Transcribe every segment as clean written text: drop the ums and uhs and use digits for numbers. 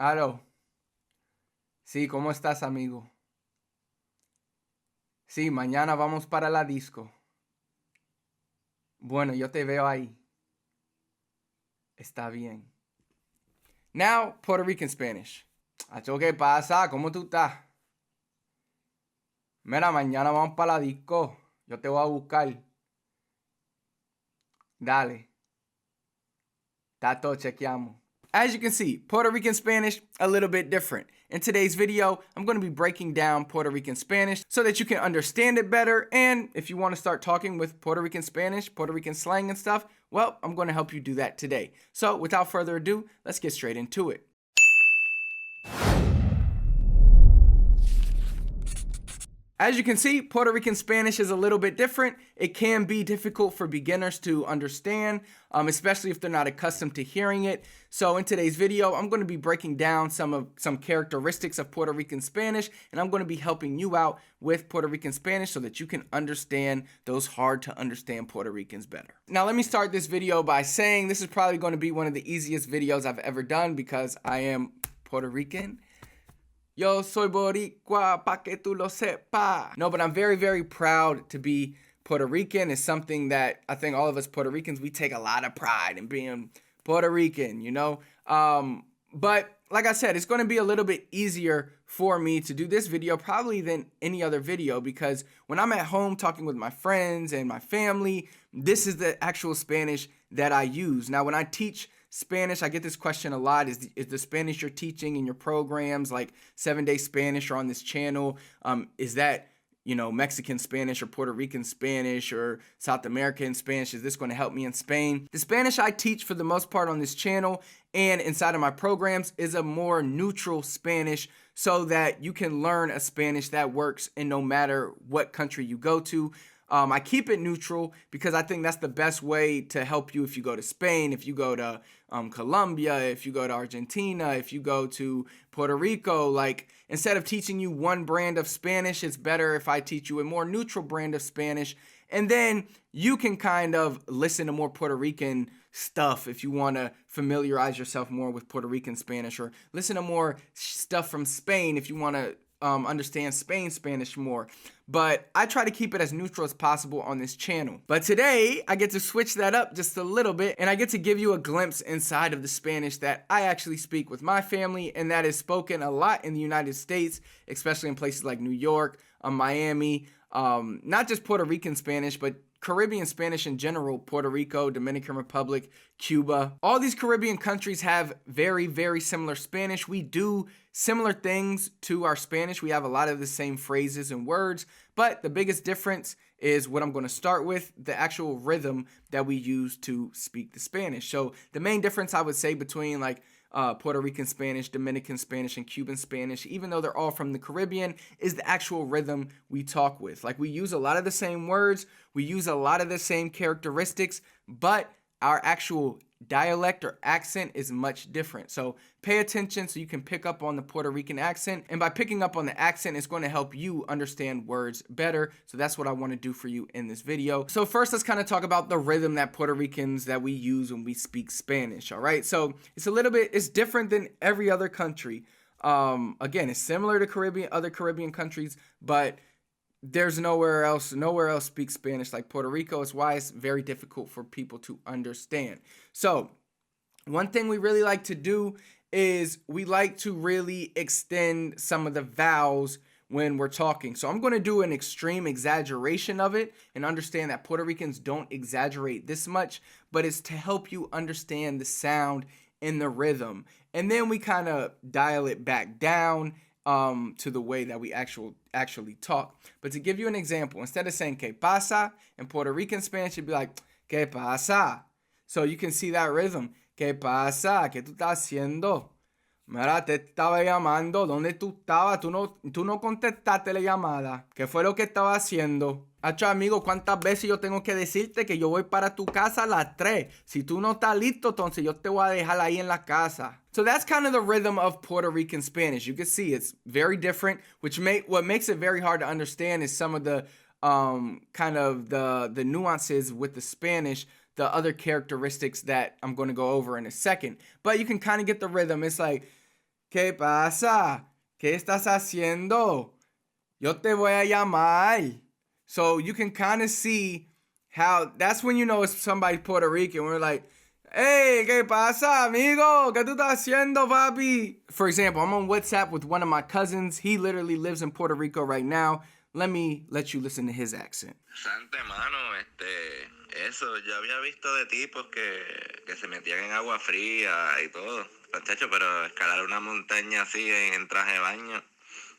Aló. Sí, ¿cómo estás, amigo? Sí, mañana vamos para la disco. Bueno, yo te veo ahí. Está bien. Now, Puerto Rican Spanish. Acho, ¿qué pasa? ¿Cómo tú estás? Mira, mañana vamos para la disco. Yo te voy a buscar. Dale. Tato, chequeamos. As you can see, Puerto Rican Spanish, a little bit different. In today's video, I'm going to be breaking down Puerto Rican Spanish so that you can understand it better. And if you want to start talking with Puerto Rican Spanish, Puerto Rican slang and stuff, well, I'm going to help you do that today. So without further ado, let's get straight into it. As you can see, Puerto Rican Spanish is a little bit different. It can be difficult for beginners to understand, especially if they're not accustomed to hearing it. So in today's video, I'm going to be breaking down some characteristics of Puerto Rican Spanish, and I'm going to be helping you out with Puerto Rican Spanish so that you can understand those hard to understand Puerto Ricans better. Now, let me start this video by saying this is probably going to be one of the easiest videos I've ever done because I am Puerto Rican. Yo soy boricua, pa' que tú lo sepas. No, but I'm very, very proud to be Puerto Rican. It's something that I think all of us Puerto Ricans, we take a lot of pride in being Puerto Rican, you know? But like I said, it's going to be a little bit easier for me to do this video probably than any other video because when I'm at home talking with my friends and my family, this is the actual Spanish that I use. Now, when I teach Spanish, I get this question a lot. Is the Spanish you're teaching in your programs, like 7-Day Spanish or on this channel, is that, you know, Mexican Spanish or Puerto Rican Spanish or South American Spanish? Is this going to help me in Spain? The Spanish I teach for the most part on this channel and inside of my programs is a more neutral Spanish so that you can learn a Spanish that works in no matter what country you go to. I keep it neutral because I think that's the best way to help you if you go to Spain, if you go to Colombia, if you go to Argentina, if you go to Puerto Rico. Like, instead of teaching you one brand of Spanish, it's better if I teach you a more neutral brand of Spanish. And then you can kind of listen to more Puerto Rican stuff if you want to familiarize yourself more with Puerto Rican Spanish, or listen to more stuff from Spain if you want to understand Spanish more. But I try to keep it as neutral as possible on this channel. But today, I get to switch that up just a little bit, and I get to give you a glimpse inside of the Spanish that I actually speak with my family, and that is spoken a lot in the United States, especially in places like New York, Miami, not just Puerto Rican Spanish, but Caribbean Spanish in general. Puerto Rico, Dominican Republic, Cuba. All these Caribbean countries have very, very similar Spanish. We do similar things to our Spanish. We have a lot of the same phrases and words, but the biggest difference is what I'm going to start with, the actual rhythm that we use to speak the Spanish. So the main difference I would say between like Puerto Rican Spanish, Dominican Spanish, and Cuban Spanish, even though they're all from the Caribbean, is the actual rhythm we talk with. Like, we use a lot of the same words, we use a lot of the same characteristics, but our actual dialect or accent is much different. So pay attention so you can pick up on the Puerto Rican accent. And by picking up on the accent, it's going to help you understand words better. So that's what I want to do for you in this video. So first, let's kind of talk about the rhythm that Puerto Ricans that we use when we speak Spanish. All right. So it's different than every other country. Again, it's similar to other Caribbean countries, but there's nowhere else speaks Spanish like Puerto Rico. It's why it's very difficult for people to understand. So one thing we really like to do is we like to really extend some of the vowels when we're talking. So I'm going to do an extreme exaggeration of it and understand that Puerto Ricans don't exaggerate this much, but it's to help you understand the sound and the rhythm. And then we kind of dial it back down to the way that we actually talk. But to give you an example, instead of saying que pasa in Puerto Rican Spanish, you'd be like que pasa. So you can see that rhythm. Que pasa? ¿Qué tú estás haciendo? Mira, te estaba llamando. ¿Dónde tú estabas? Tú no contestaste la llamada. ¿Qué fue lo que estaba haciendo? Hacho, amigo, ¿cuántas veces yo tengo que decirte que yo voy para tu casa a las 3? Si tú no estás listo, entonces yo te voy a dejar ahí en la casa. So that's kind of the rhythm of Puerto Rican Spanish. You can see it's very different, what makes it very hard to understand is some of the kind of the nuances with the Spanish, the other characteristics that I'm going to go over in a second. But you can kind of get the rhythm. It's like ¿Qué pasa? ¿Qué estás haciendo? Yo te voy a llamar. So you can kind of see how that's when you know it's somebody Puerto Rican. We're like, hey, ¿qué pasa, amigo? ¿Qué tú estás haciendo, papi? For example, I'm on WhatsApp with one of my cousins. He literally lives in Puerto Rico right now. Let you listen to his accent. Sante mano, eso, yo había visto de tipos que se metían en agua fría y todo, muchacho, pero escalar una montaña así en traje de baño,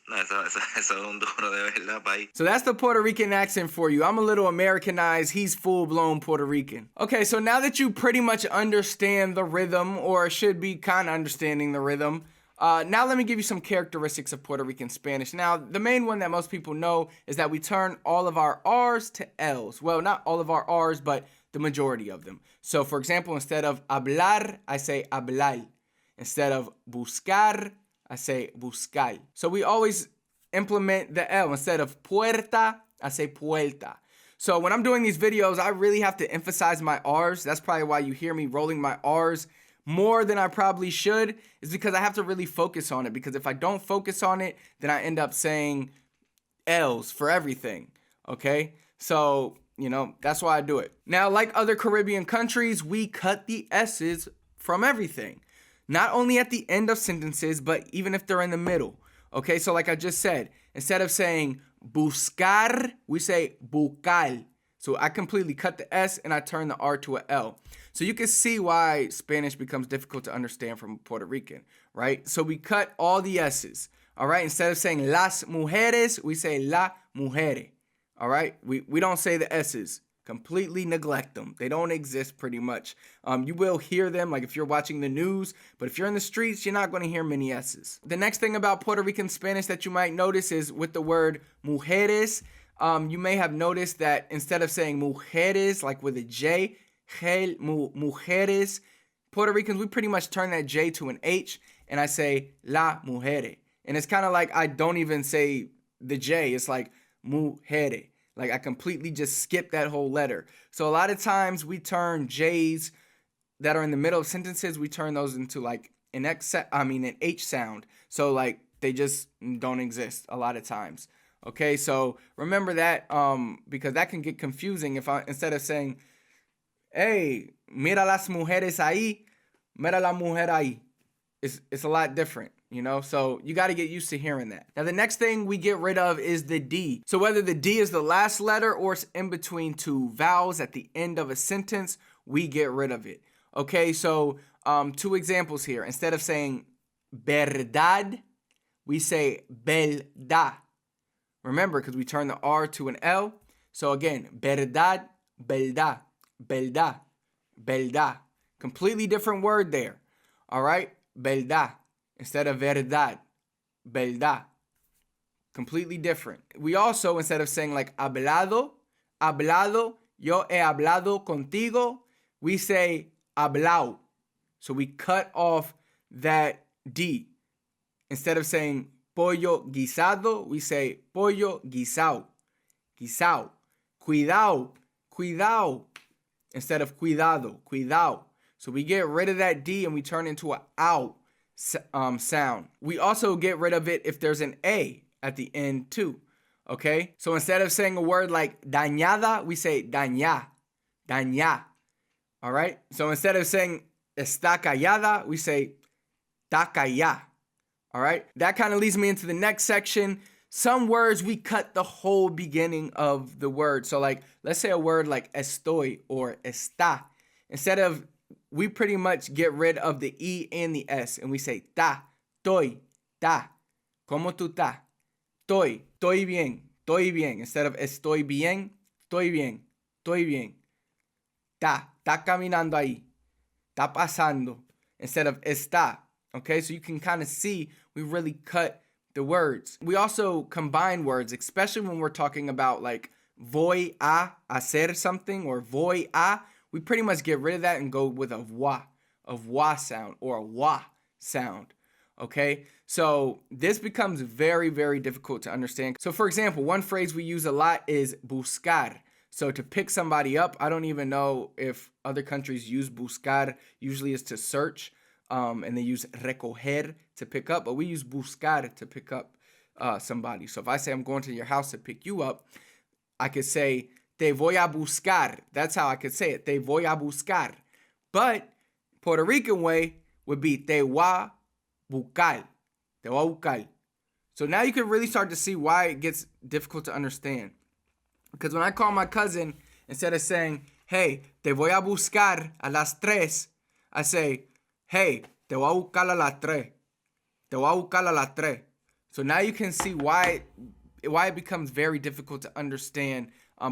no, eso es un duro de verdad, país. So that's the Puerto Rican accent for you. I'm a little Americanized. He's full-blown Puerto Rican. Okay, so now that you pretty much understand the rhythm, or should be kind of understanding the rhythm, now let me give you some characteristics of Puerto Rican Spanish. Now, the main one that most people know is that we turn all of our R's to L's. Well, not all of our R's, but the majority of them. So, for example, instead of hablar, I say hablar. Instead of buscar, I say buscar. So we always implement the L. Instead of puerta, I say puerta. So when I'm doing these videos, I really have to emphasize my R's. That's probably why you hear me rolling my R's more than I probably should, is because I have to really focus on it. Because if I don't focus on it, then I end up saying L's for everything, okay? So, you know, that's why I do it. Now, like other Caribbean countries, we cut the S's from everything. Not only at the end of sentences, but even if they're in the middle. Okay, so like I just said, instead of saying buscar, we say bucal. So I completely cut the S and I turn the R to a L. So you can see why Spanish becomes difficult to understand from Puerto Rican, right? So we cut all the S's, all right? Instead of saying las mujeres, we say la mujere, all right? We don't say the S's. Completely neglect them. They don't exist pretty much. You will hear them, like if you're watching the news, but if you're in the streets, you're not going to hear many S's. The next thing about Puerto Rican Spanish that you might notice is with the word mujeres. You may have noticed that instead of saying mujeres, like with a J, mujeres, Puerto Ricans, we pretty much turn that J to an H, and I say la mujere. And it's kind of like I don't even say the J. It's like mujere. Like I completely just skip that whole letter. So a lot of times we turn J's that are in the middle of sentences, we turn those into like an H sound. So like they just don't exist a lot of times. Okay, so remember that because that can get confusing if I instead of saying, hey, mira las mujeres ahí, mira la mujer ahí. It's a lot different, you know? So you got to get used to hearing that. Now, the next thing we get rid of is the D. So whether the D is the last letter or it's in between two vowels at the end of a sentence, we get rid of it. Okay, so two examples here. Instead of saying verdad, we say verdad. Remember, because we turn the R to an L. So again, verdad, verdad, verdad, verdad. Completely different word there. All right? Verdad instead of verdad. Verdad. Completely different. We also, instead of saying like hablado, yo he hablado contigo, we say hablao. So we cut off that D. Instead of saying pollo guisado, we say pollo guisao. Guisao. Cuidado. Instead of cuidado. So we get rid of that D and we turn into an ow sound. We also get rid of it if there's an A at the end too. Okay? So instead of saying a word like dañada, we say dañá. All right? So instead of saying está callada, we say está callá. All right? That kind of leads me into the next section. Some words we cut the whole beginning of the word. So like, let's say a word like estoy or está. Instead of, we pretty much get rid of the E and the S and we say ta, toy, ta. ¿Cómo tú ta? Estoy bien. Instead of estoy bien. Ta caminando ahí. Ta pasando. Instead of está. Okay, so you can kind of see we really cut the words. We also combine words, especially when we're talking about like voy a hacer something or voy a. We pretty much get rid of that and go with a wa sound or a wa sound. Okay, so this becomes very, very difficult to understand. So for example, one phrase we use a lot is buscar. So to pick somebody up, I don't even know if other countries use buscar. Usually it's to search. and they use recoger to pick up, but we use buscar to pick up somebody. So if I say I'm going to your house to pick you up, I could say te voy a buscar. That's how I could say it. Te voy a buscar. But Puerto Rican way would be te voy a buscar. Te voy a buscar. So now you can really start to see why it gets difficult to understand. Because when I call my cousin, instead of saying, hey, te voy a buscar a las 3, I say, hey, te voy a buscar a las 3. Te voy a buscar a las 3. So now you can see why it becomes very difficult to understand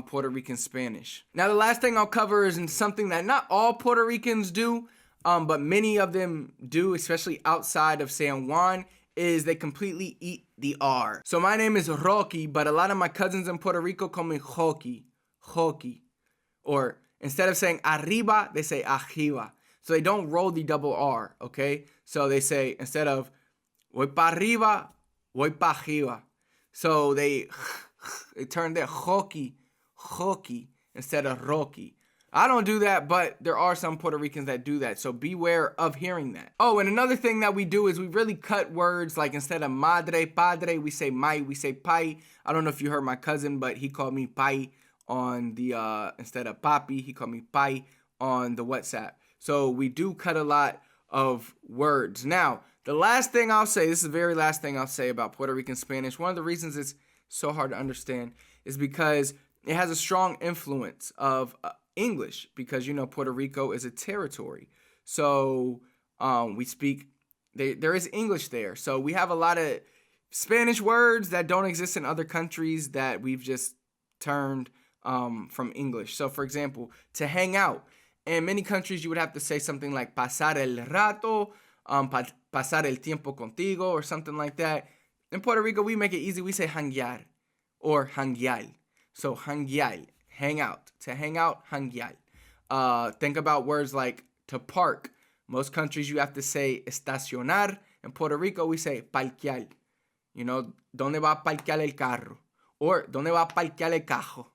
Puerto Rican Spanish. Now the last thing I'll cover is something that not all Puerto Ricans do, but many of them do, especially outside of San Juan, is they completely eat the R. So my name is Rocky, but a lot of my cousins in Puerto Rico call me Joki. Joki. Or instead of saying arriba, they say arriba. So they don't roll the double R, okay? So they say, instead of voy pa arriba, voy pa arriba. So they turn their Joki, Joki, instead of Rocky. I don't do that, but there are some Puerto Ricans that do that, so beware of hearing that. Oh, and another thing that we do is we really cut words, like instead of madre, padre, we say mai, we say pai. I don't know if you heard my cousin, but he called me pai on the, instead of papi, he called me pai on the WhatsApp. So we do cut a lot of words. Now, the last thing I'll say, this is the very last thing I'll say about Puerto Rican Spanish. One of the reasons it's so hard to understand is because it has a strong influence of English, because you know Puerto Rico is a territory, so we speak there is English there, so we have a lot of Spanish words that don't exist in other countries that we've just turned from English. So for example, to hang out, in many countries you would have to say something like pasar el rato, pasar el tiempo contigo, or something like that. In Puerto Rico we make it easy, we say janguear or janguear. So janguear, hang out. To hang out, janguear. Think about words like to park. Most countries you have to say estacionar. In Puerto Rico we say parquear. You know, ¿dónde va a parquear el carro? Or ¿dónde va a parquear el carro?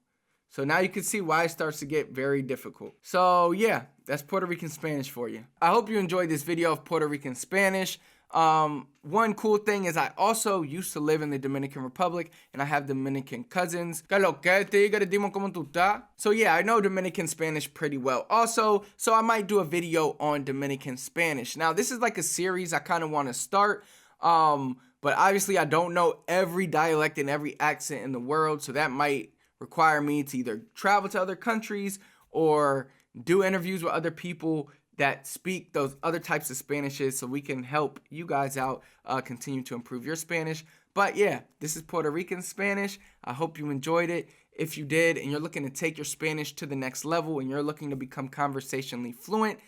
So now you can see why it starts to get very difficult. So yeah, that's Puerto Rican Spanish for you. I hope you enjoyed this video of Puerto Rican Spanish. One cool thing is I also used to live in the Dominican Republic, and I have Dominican cousins. So yeah, I know Dominican Spanish pretty well also, so I might do a video on Dominican Spanish. Now this is like a series I kind of want to start, but obviously I don't know every dialect and every accent in the world, so that might require me to either travel to other countries or do interviews with other people that speak those other types of Spanishes, so we can help you guys out continue to improve your Spanish. But yeah, this is Puerto Rican Spanish. I hope you enjoyed it. If you did and you're looking to take your Spanish to the next level and you're looking to become conversationally fluent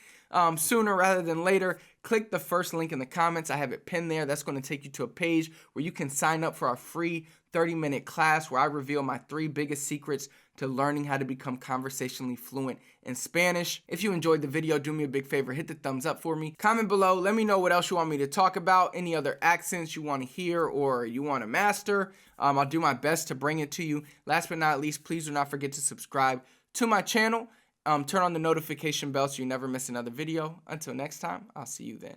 sooner rather than later, click the first link in the comments. I have it pinned there. That's going to take you to a page where you can sign up for our free 30-minute class where I reveal my 3 biggest secrets to learning how to become conversationally fluent in Spanish. If you enjoyed the video, do me a big favor, hit the thumbs up for me. Comment below, let me know what else you want me to talk about, any other accents you want to hear or you want to master. I'll do my best to bring it to you. Last but not least, please do not forget to subscribe to my channel. Turn on the notification bell so you never miss another video. Until next time, I'll see you then.